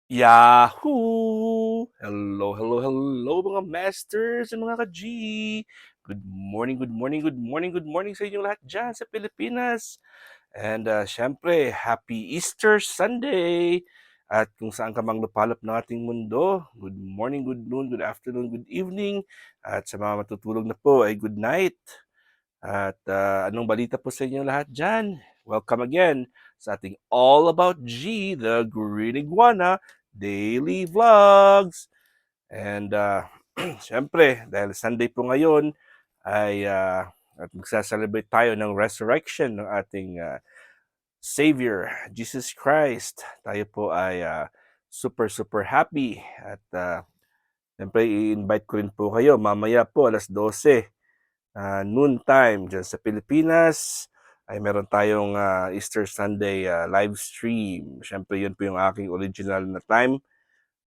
Yahoo! Hello, hello, hello mga masters and mga ka-G! Good morning, good morning, good morning, good morning sa inyong lahat dyan sa Pilipinas. And syempre, happy Easter Sunday! At kung saan ka mang lupalop ng ating mundo, good morning, good noon, good afternoon, good evening. At sa mga matutulog na po ay good night. At anong balita po sa inyo lahat dyan? Welcome again sa ating All About G, the Green Iguana Daily Vlogs. And syempre, dahil Sunday po ngayon, ay at magsa-celebrate tayo ng resurrection ng ating Savior, Jesus Christ. Tayo po ay super, super happy. At syempre, i-invite ko rin po kayo mamaya po alas 12 noon time dyan sa Pilipinas ay meron tayong Easter Sunday live stream. Siyempre, yun po yung aking original na time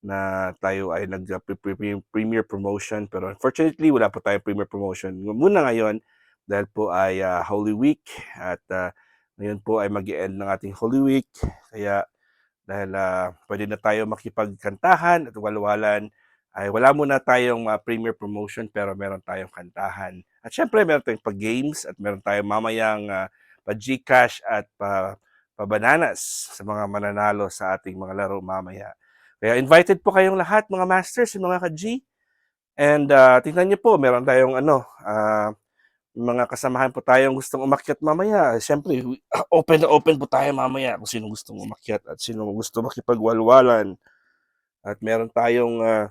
na tayo ay nag-premiere promotion. Pero unfortunately, wala po tayong premiere promotion muna ngayon dahil po ay Holy Week. At ngayon po ay mag-end ng ating Holy Week. Kaya dahil pwede na tayo makipagkantahan at walwalan, ay wala muna tayong premiere promotion pero meron tayong kantahan. At syempre meron tayong pag-games at meron tayong mamayang pa-Gcash at pa-bananas sa mga mananalo sa ating mga laro mamaya. Kaya invited po kayong lahat mga masters, mga ka-G. And tingnan niyo po, meron tayong mga kasamahan po tayong gustong umakyat mamaya. Siyempre, open na open po tayo mamaya kung sino gustong umakyat at sino gusto makipagwalwalan. At meron tayong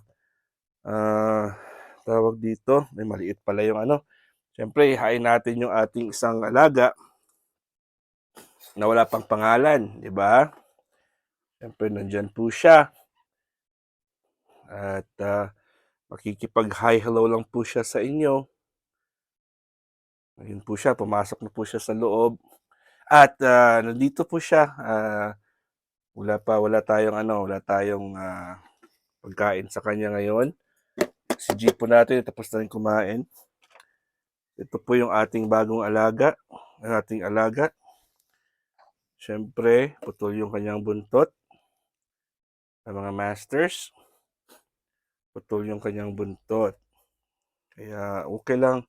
tawag dito, may maliit pala yung ano. Siyempre, hain natin yung ating isang alaga na wala pang pangalan, di ba? Siyempre, nandyan po siya. At makikipag-hi hello lang po siya sa inyo. Ayun po siya, pumasok na po siya sa loob. At nandito po siya. Wala tayong pagkain sa kanya ngayon. Si G po natin, tapos na rin kumain. Ito po yung ating bagong alaga, ang ating alaga. Siyempre, putol yung kanyang buntot. Ang mga masters, putol yung kanyang buntot. Kaya okay lang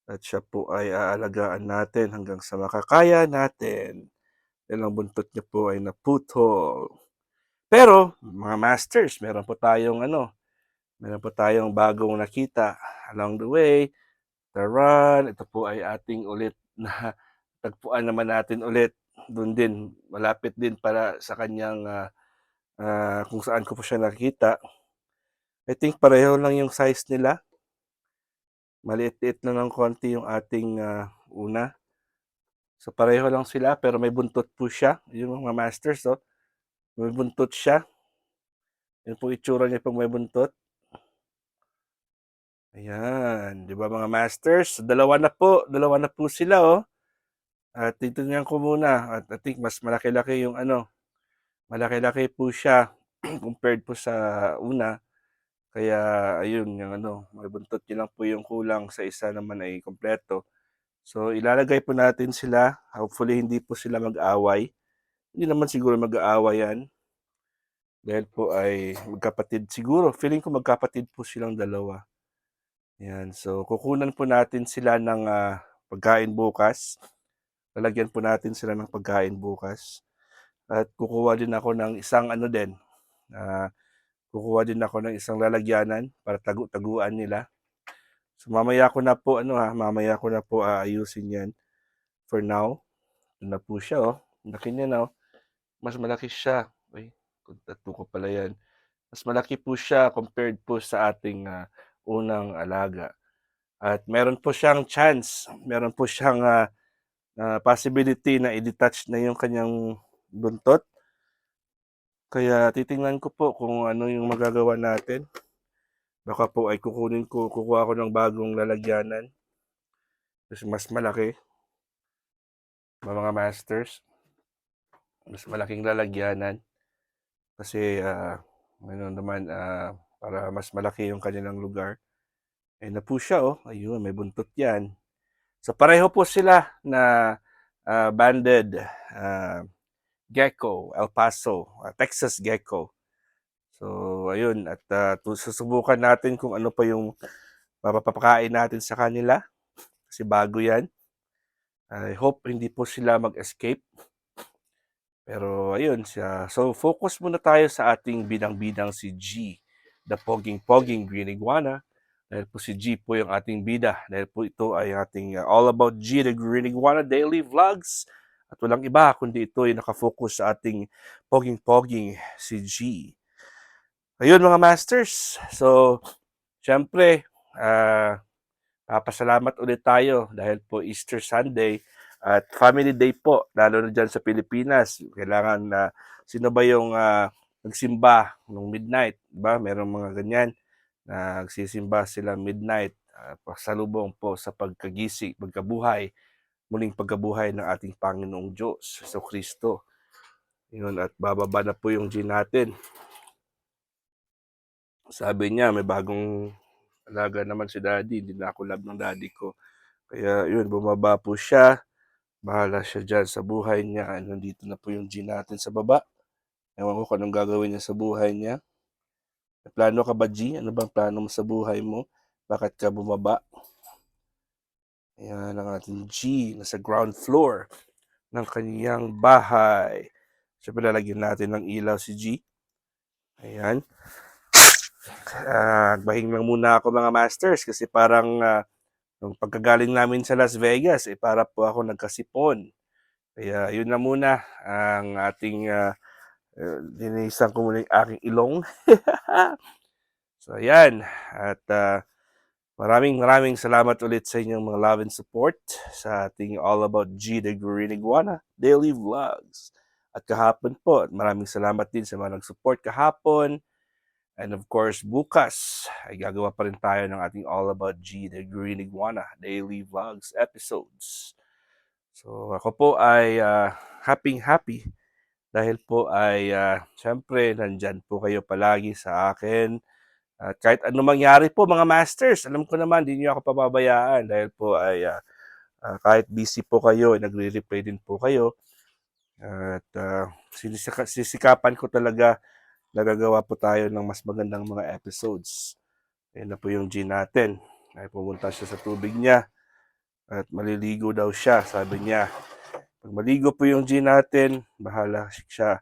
at siya po ay aalagaan natin hanggang sa makakaya natin. Dahil ang buntot niya po ay naputol. Pero, mga masters, meron po tayong bagong nakita along the way. Taran, ito po ay ating ulit na tagpuan naman natin ulit. Doon din, malapit din para sa kanyang kung saan ko po siya nakita. I think pareho lang yung size nila. Maliit-liit na ng konti yung ating una. So pareho lang sila pero may buntot po siya. Yung mga masters, oh. May buntot siya. Yun po itsura niya pag may buntot. Ayan, di ba mga masters? Dalawa na po sila, oh. At titingnan ko muna at I think mas malaki-laki yung malaki-laki po siya compared po sa una. Kaya ayun, yung may buntot niya lang po yung kulang, sa isa naman ay kompleto. So ilalagay po natin sila. Hopefully hindi po sila mag-away. Hindi naman siguro mag-aaway yan. Dahil po ay magkapatid siguro. Feeling ko magkapatid po silang dalawa. Yan. So kukunan po natin sila ng pagkain bukas. Lalagyan po natin sila ng pagkain bukas. At kukuha din ako ng isang isang lalagyanan para tagu-taguan nila. So mamaya ko na po aayusin 'yan. For now, ito na po siya, oh. Laki niya na, oh. Mas malaki siya. Uy, tattoo ko pala 'yan. Mas malaki po siya compared po sa ating unang alaga. At meron po siyang chance, meron po siyang possibility na i-detach na yung kanyang buntot. Kaya titingnan ko po kung ano yung magagawa natin. Baka po ay kukuha ko ng bagong lalagyanan. Kasi mas malaki, mga masters. Mas malaking lalagyanan. Kasi, para mas malaki yung kanilang lugar. Ayun na po siya, oh. Ayun, may buntot yan. So, pareho po sila na banded gecko, El Paso, Texas gecko. So, ayun at, susubukan natin kung ano pa yung mapapakain natin sa kanila kasi bago 'yan. I hope hindi po sila mag-escape. Pero ayun siya. So, focus muna tayo sa ating bidang-bidang si G, the poging-poging green iguana. Dahil po si G po yung ating bida. Dahil po ito ay ating All About G, the Green Iguana Daily Vlogs. At walang iba kundi ito ay nakafocus sa ating poging-poging si G. Ayun mga masters. So, syempre, papasalamat ulit tayo dahil po Easter Sunday at Family Day po, lalo na dyan sa Pilipinas. Kailangan na sino ba yung nagsimba nung midnight, diba? Merong mga ganyan na nagsisimba sila midnight, pasalubong po sa pagkagising, pagkabuhay, muling pagkabuhay ng ating Panginoong Diyos, so Kristo. Yun, at bababa na po yung G natin. Sabi niya, may bagong alaga naman si daddy, hindi na ako love ng daddy ko. Kaya yun, bumaba po siya. Bahala siya dyan sa buhay niya. Nandito na po yung G natin sa baba. Ewan ko kung anong gagawin niya sa buhay niya. May plano ka ba, G? Ano bang plano mo sa buhay mo? Bakit ka bumaba? Ayan ang ating G. Nasa ground floor ng kaniyang bahay. Siyempre, lalagyan natin ng ilaw si G. Ayan. Bahing lang muna ako mga masters kasi parang nung pagkagaling namin sa Las Vegas, para po ako nagkasipon. Kaya yun na muna ang ating linisan ko muna yung aking ilong. So ayan, at maraming salamat ulit sa inyong mga love and support sa ating All About G, the Green Iguana Daily Vlogs. At kahapon po, maraming salamat din sa mga nag-support kahapon. And of course, bukas ay gagawa pa rin tayo ng ating All About G, the Green Iguana Daily Vlogs episodes. So ako po ay happy dahil po ay syempre nandyan po kayo palagi sa akin. At kahit ano mangyari po mga masters, alam ko naman, hindi niyo ako pababayaan dahil po ay kahit busy po kayo, nagre-reply din po kayo. At sisikapan ko talaga nagagawa po tayo ng mas magandang mga episodes. Ayun na po yung G natin. Ay pumunta siya sa tubig niya at maliligo daw siya, sabi niya. Pag maligo po yung G natin, bahala siya.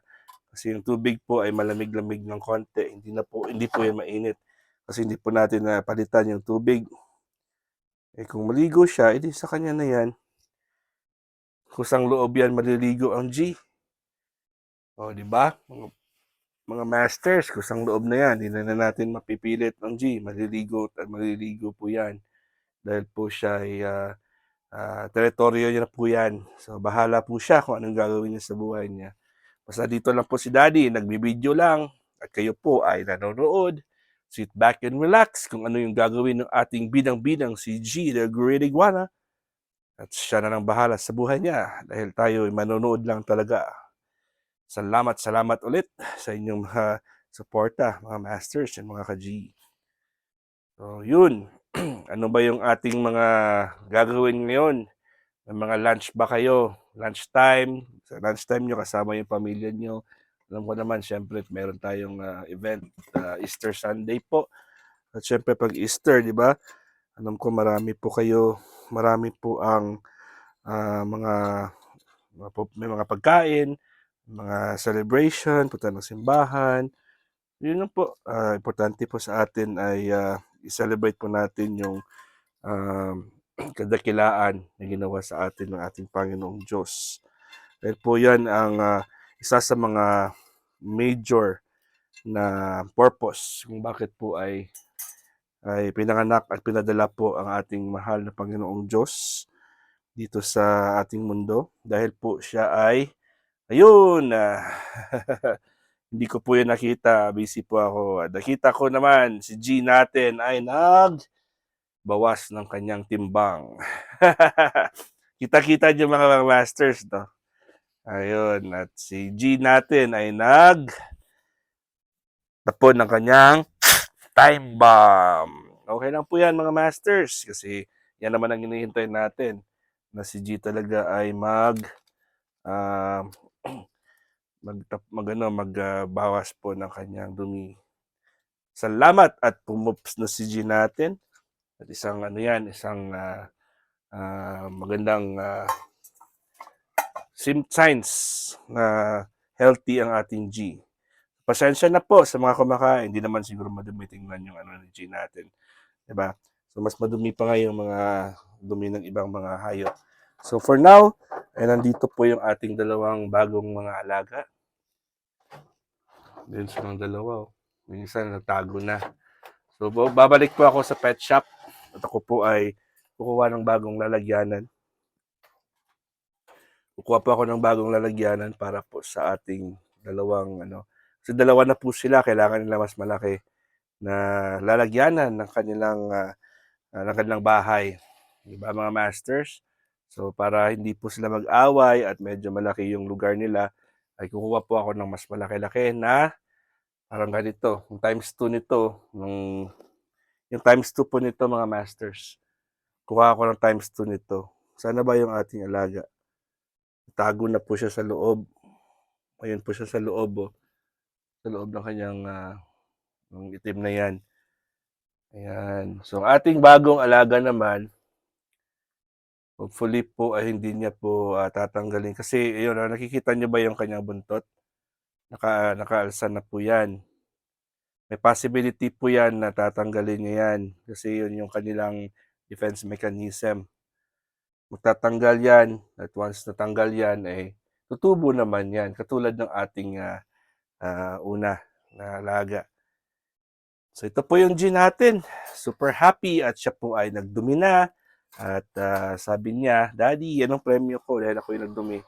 Kasi yung tubig po ay malamig-lamig ng konti. Hindi po yan mainit. Kasi hindi po natin palitan yung tubig. Eh kung maligo siya, edi sa kanya na yan. Kusang loob yan, maliligo ang G. O, di ba? Mga masters, kusang loob na yan. Hindi na natin mapipilit ang G. Maliligo at maliligo po yan. Dahil po siya ay teritoryo niya na po yan. So, bahala po siya kung anong gagawin niya sa buhay niya. Basta dito lang po si Daddy, nagbibideo lang. At kayo po ay nanonood. Sit back and relax kung ano yung gagawin ng ating bidang-bidang si G, the Great Iguana. At siya na lang bahala sa buhay niya dahil tayo ay manonood lang talaga. Salamat ulit sa inyong mga suporta, mga masters and mga ka-G. So, yun. Ano ba yung ating mga gagawin ngayon? May mga lunch ba kayo? Lunchtime? Sa lunchtime nyo, kasama yung pamilya nyo. Alam ko naman, syempre, meron tayong event, Easter Sunday po. At syempre, pag Easter, di ba? Alam ko marami po ang mga may mga pagkain, mga celebration, punta ng simbahan. Yun lang po, importante po sa atin ay i-celebrate po natin yung kadakilaan na ginawa sa atin ng ating Panginoong Diyos. Dahil po yan ang isa sa mga major na purpose kung bakit po ay pinanganak at pinadala po ang ating mahal na Panginoong Diyos dito sa ating mundo. Dahil po siya ay, ayun, hindi ko po yun nakita, busy po ako. Nakita ko naman, si G natin ay bawas ng kanyang timbang. Kita-kita niyo mga masters, no? Ayun, at si G natin ay tapon ng kanyang time bomb. Okay lang po yan mga masters kasi yan naman ang hinihintay natin na si G talaga ay uh, magbawas po ng kanyang dumi Salamat at pumups na si G natin. At isang isang magandang signs na healthy ang ating G. Pasensya na po sa mga kumakain, hindi naman siguro madumi tingnan yung ni G natin, 'di ba? So mas madumi pa nga yung mga dumi ng ibang mga hayop. So for now, ay nandito po yung ating dalawang bagong mga alaga. Din silang dalawa. Yung isa natago na. So babalik po ako sa pet shop at ako po ay kukuha ng bagong lalagyanan. Kukuha po ako ng bagong lalagyanan para po sa ating dalawang Kasi dalawa na po sila, kailangan nila mas malaki na lalagyanan ng kanilang bahay. Diba mga masters? So para hindi po sila mag-away at medyo malaki yung lugar nila, ay kukuha po ako ng mas malaki-laki na parang ganito. Yung times 2 nito, yung times 2 po nito mga masters. Kuha ako ng times 2 nito. Sana ba yung ating alaga? Tago na po siya sa loob. Ayun po siya sa loob. Oh. Sa loob ng kanyang ng itim na yan. Ayan. So, ang ating bagong alaga naman, hopefully po ay hindi niya po tatanggalin. Kasi, yun, nakikita niyo ba yung kanyang buntot? Nakaalsa na po yan. May possibility po yan na tatanggalin niya yan. Kasi yun yung kanilang defense mechanism. Magtatanggal yan. At once natanggal yan, tutubo naman yan. Katulad ng ating una na alaga. So ito po yung G natin. Super happy at siya po ay nagdumi na. At sabi niya, Daddy, anong premyo ko? Dahil ako yung nagdumi.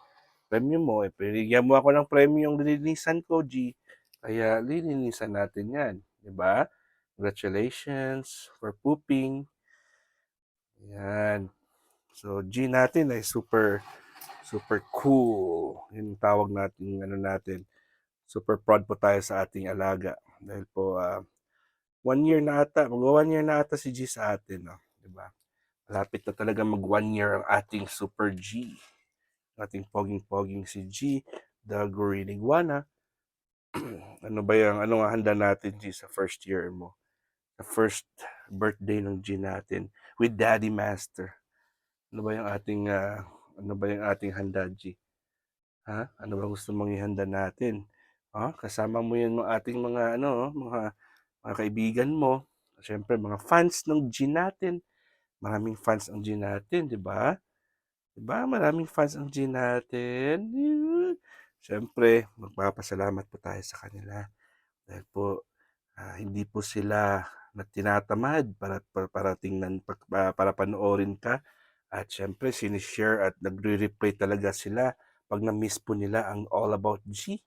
Premyo mo, pinigyan mo ako ng premyo yung lilinisan ko, G. Kaya lilinisan natin yan. Diba? Congratulations for pooping. Yan. So G natin ay super cool. Yung tawag natin, natin. Super proud po tayo sa ating alaga. Dahil po, 1 year na ata, mag 1 year na ata si G sa atin, no? Diba? Malapit na talaga mag 1 year ang ating Super G. Ating poging-poging si G, the Green Iguana. Ano nga handa natin, G, sa first year mo? Sa first birthday ng G natin with Daddy Master. Ano ba yung ating handa, G? Ha? Ano ba gusto mong ihanda natin? Kasama mo yan mga ating mga kaibigan mo. Siyempre, mga fans ng G natin. Maraming fans ang G natin, di ba? Di ba? Maraming fans ang G natin. Siyempre, magpapasalamat po tayo sa kanila. Dahil po, hindi po sila na tinatamad para tingnan, para panoorin ka. At siyempre, sinishare at nagre-replay talaga sila pag na-miss po nila ang All About G.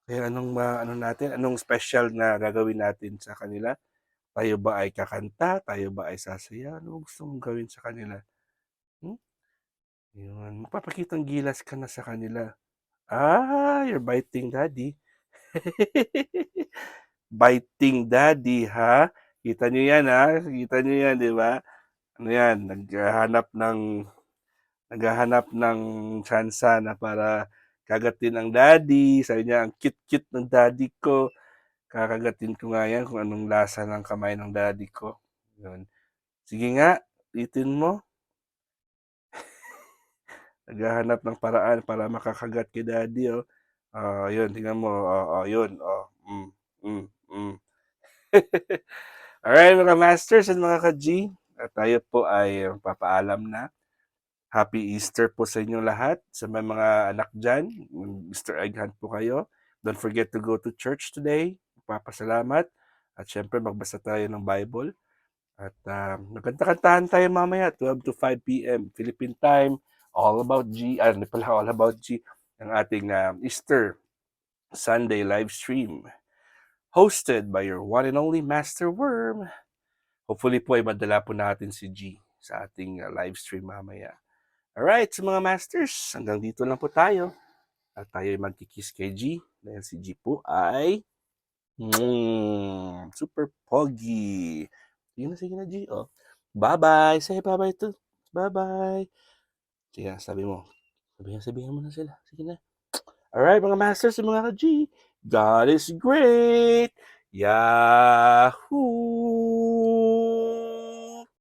Kaya anong special na gagawin natin sa kanila? Tayo ba ay kakanta? Tayo ba ay sasaya? Ano gusto mong gawin sa kanila? Yun. Magpapakitang gilas ka na sa kanila. You're biting daddy. Biting daddy, ha? Kita nyo yan, ha? Kita nyo yan, di ba? Ano yan? Naghahanap ng tsansa na para kagatin ang daddy. Sabi niya, ang cute-cute ng daddy ko. Kakagatin ko nga yan kung anong lasa ng kamay ng daddy ko. Yun. Sige nga, itin mo. Naghahanap ng paraan para makakagat kay daddy, oh. Yun, tingnan mo. Yun. Mm, mm, mm. Alright, mga masters and mga ka-G. Tayo po ay papaalam na. Happy Easter po sa inyong lahat. Sa mga anak dyan, Easter egg hunt po kayo. Don't forget to go to church today. Papasalamat. At syempre, magbasa tayo ng Bible. At magkanta-kantahan tayo mamaya, 12 to 5 p.m. Philippine time. All About G. Hindi pala All About G. Ang ating Easter Sunday live stream. Hosted by your one and only Master Worm. Hopefully po ay madala po natin si G sa ating live stream mamaya. Alright, so mga masters, hanggang dito lang po tayo. At tayo ay magkikiss kay G. Dahil si G po ay super pogi. Sige na G. Oh. Bye-bye. Say bye-bye to. Bye-bye. Sige, sabi mo. Sabihan mo na sila. Sige na. Alright, mga masters and mga ka-G. God is great. Yahoo!